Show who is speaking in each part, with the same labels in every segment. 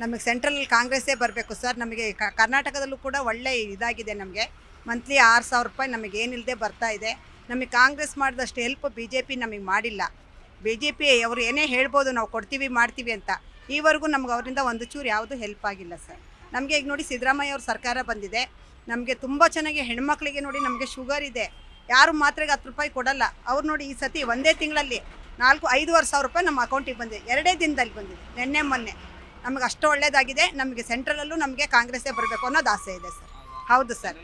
Speaker 1: ನಮಗೆ ಸೆಂಟ್ರಲ್ ಕಾಂಗ್ರೆಸ್ಸೇ ಬರಬೇಕು ಸರ್. ನಮಗೆ ಕರ್ನಾಟಕದಲ್ಲೂ ಕೂಡ ಒಳ್ಳೆ ಇದಾಗಿದೆ. ನಮಗೆ ಮಂತ್ಲಿ 6,000 ರೂಪಾಯಿ ನಮಗೆ ಏನಿಲ್ಲದೆ ಬರ್ತಾ ಇದೆ. ನಮಗೆ ಕಾಂಗ್ರೆಸ್ ಮಾಡಿದಷ್ಟು ಹೆಲ್ಪ್ BJP ನಮಗೆ ಮಾಡಿಲ್ಲ. BJP ಅವರು ಏನೇ ಹೇಳ್ಬೋದು ನಾವು ಕೊಡ್ತೀವಿ ಮಾಡ್ತೀವಿ ಅಂತ, ಈವರೆಗೂ ನಮ್ಗೆ ಅವರಿಂದ ಒಂದು ಚೂರು ಯಾವುದು ಹೆಲ್ಪ್ ಆಗಿಲ್ಲ ಸರ್. ನಮಗೆ ಈಗ ನೋಡಿ ಸಿದ್ದರಾಮಯ್ಯ ಅವ್ರ ಸರ್ಕಾರ ಬಂದಿದೆ, ನಮಗೆ ತುಂಬ ಚೆನ್ನಾಗಿ ಹೆಣ್ಮಕ್ಳಿಗೆ ನೋಡಿ ನಮಗೆ ಶುಗರ್ ಇದೆ, ಯಾರು ಮಾತ್ರೆಗೆ 10 ರೂಪಾಯಿ ಕೊಡಲ್ಲ. ಅವ್ರು ನೋಡಿ ಈ ಸತಿ ಒಂದೇ ತಿಂಗಳಲ್ಲಿ 5,500 ರೂಪಾಯಿ ನಮ್ಮ ಅಕೌಂಟಿಗೆ ಬಂದಿದೆ. 2 ದಿನದಲ್ಲಿ ಬಂದಿದೆ, ನಿನ್ನೆ ಮೊನ್ನೆ. ನಮಗೆ ಅಷ್ಟು ಒಳ್ಳೇದಾಗಿದೆ. ನಮಗೆ ಸೆಂಟ್ರಲಲ್ಲೂ ನಮಗೆ ಕಾಂಗ್ರೆಸ್ಸೇ ಬರಬೇಕು ಅನ್ನೋದು ಆಸೆ ಇದೆ ಸರ್. ಹೌದು ಸರ್,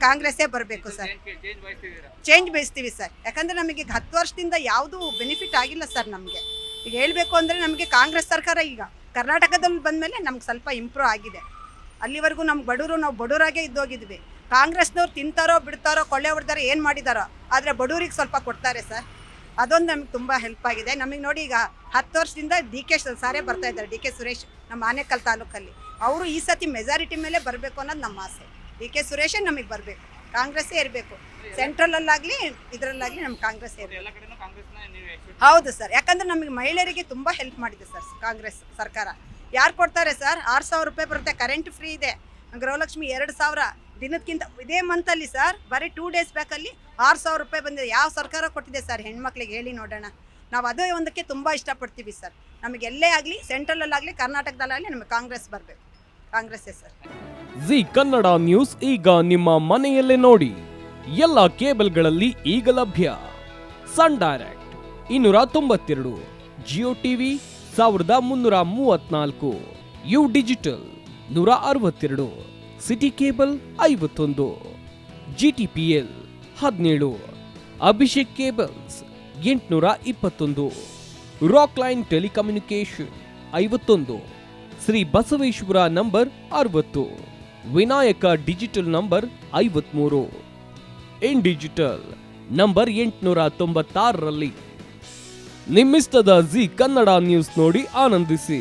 Speaker 1: ಕಾಂಗ್ರೆಸ್ಸೇ ಬರಬೇಕು ಸರ್. Change ಬಯಸ್ತೀವಿ sir. ಯಾಕಂದರೆ ನಮಗೆ 10 ವರ್ಷದಿಂದ ಯಾವುದೂ ಬೆನಿಫಿಟ್ ಆಗಿಲ್ಲ ಸರ್. ನಮಗೆ ಈಗ ಹೇಳಬೇಕು ಅಂದರೆ ನಮಗೆ ಕಾಂಗ್ರೆಸ್ ಸರ್ಕಾರ ಈಗ ಕರ್ನಾಟಕದಲ್ಲಿ ಬಂದಮೇಲೆ ನಮ್ಗೆ ಸ್ವಲ್ಪ ಇಂಪ್ರೂವ್ ಆಗಿದೆ. ಅಲ್ಲಿವರೆಗೂ ನಮ್ಮ ಬಡವರು ನಾವು ಬಡವರಾಗೇ ಇದ್ದೋಗಿದ್ವಿ. ಕಾಂಗ್ರೆಸ್ನವ್ರು ತಿಂತಾರೋ ಬಿಡ್ತಾರೋ ಕೊಳ್ಳೆ ಹೊಡೆದಾರೋ ಏನು ಮಾಡಿದಾರೋ, ಆದರೆ ಬಡವರಿಗೆ ಸ್ವಲ್ಪ ಕೊಡ್ತಾರೆ ಸರ್. ಅದೊಂದು ನಮಗೆ ತುಂಬ ಹೆಲ್ಪ್ ಆಗಿದೆ. ನಮಗೆ ನೋಡಿ ಈಗ 10 ವರ್ಷದಿಂದ DK ಸಾರೇ ಬರ್ತಾ ಇದ್ದಾರೆ, DK ಸುರೇಶ್ ನಮ್ಮ ಆನೇಕಲ್ ತಾಲೂಕಲ್ಲಿ. ಅವರು ಈ ಸತಿ ಮೆಜಾರಿಟಿ ಮೇಲೆ ಬರಬೇಕು ಅನ್ನೋದು ನಮ್ಮ ಆಸೆ. DK ಸುರೇಶೇ ನಮಗೆ ಬರಬೇಕು, ಕಾಂಗ್ರೆಸ್ಸೇ ಇರಬೇಕು. ಸೆಂಟ್ರಲಲ್ಲಾಗಲಿ ಇದರಲ್ಲಾಗಲಿ ನಮ್ಮ ಕಾಂಗ್ರೆಸ್ಸೇ ಇರಬೇಕು. ಹೌದು ಸರ್, ಯಾಕಂದರೆ ನಮಗೆ ಮಹಿಳೆಯರಿಗೆ ತುಂಬ ಹೆಲ್ಪ್ ಮಾಡಿದೆ ಸರ್ ಕಾಂಗ್ರೆಸ್ ಸರ್ಕಾರ. ಯಾರು ಕೊಡ್ತಾರೆ ಸರ್? 6,000 ರೂಪಾಯಿ ಬರುತ್ತೆ, ಕರೆಂಟ್ ಫ್ರೀ ಇದೆ, ಗೃಹಲಕ್ಷ್ಮಿ 2,000 ದಿನಕ್ಕಿಂತ ಇದೇ ಮಂತಲ್ಲಿ ಸರ್. ಬರೀ 2 ಡೇಸ್ ಬ್ಯಾಕಲ್ಲಿ 6,000 ರೂಪಾಯಿ ಬಂದಿದೆ. ಯಾವ ಸರ್ಕಾರ ಕೊಟ್ಟಿದೆ ಸರ್ ಹೆಣ್ಮಕ್ಳಿಗೆ ಹೇಳಿ ನೋಡೋಣ. ನಾವು ಅದೇ ಒಂದಕ್ಕೆ ತುಂಬ ಇಷ್ಟಪಡ್ತೀವಿ ಸರ್. ನಮಗೆ ಎಲ್ಲೇ ಆಗಲಿ ಸೆಂಟ್ರಲಲ್ಲಾಗಲಿ ಕರ್ನಾಟಕದಲ್ಲಾಗಲಿ ನಮಗೆ ಕಾಂಗ್ರೆಸ್ ಬರಬೇಕು, ಕಾಂಗ್ರೆಸ್ಸೇ ಸರ್.
Speaker 2: ಜಿ ಕನ್ನಡ ನ್ಯೂಸ್ ಈಗ ನಿಮ್ಮ ಮನೆಯಲ್ಲೇ ನೋಡಿ. ಎಲ್ಲ ಕೇಬಲ್ಗಳಲ್ಲಿ ಈಗ ಲಭ್ಯ. Sun Direct 292, Jio TV 1334, U digital 162, city cable 51, GTPL 17, Abhishek cables 821, rock line telecommunication 51, Shri Basaveshwara number 60, Vinayaka digital number 53, in digital number 896ರಲ್ಲಿ. ನಿಮ್ಮಿಸ್ತದ ಜಿ ಕನ್ನಡ ನ್ಯೂಸ್ ನೋಡಿ ಆನಂದಿಸಿ.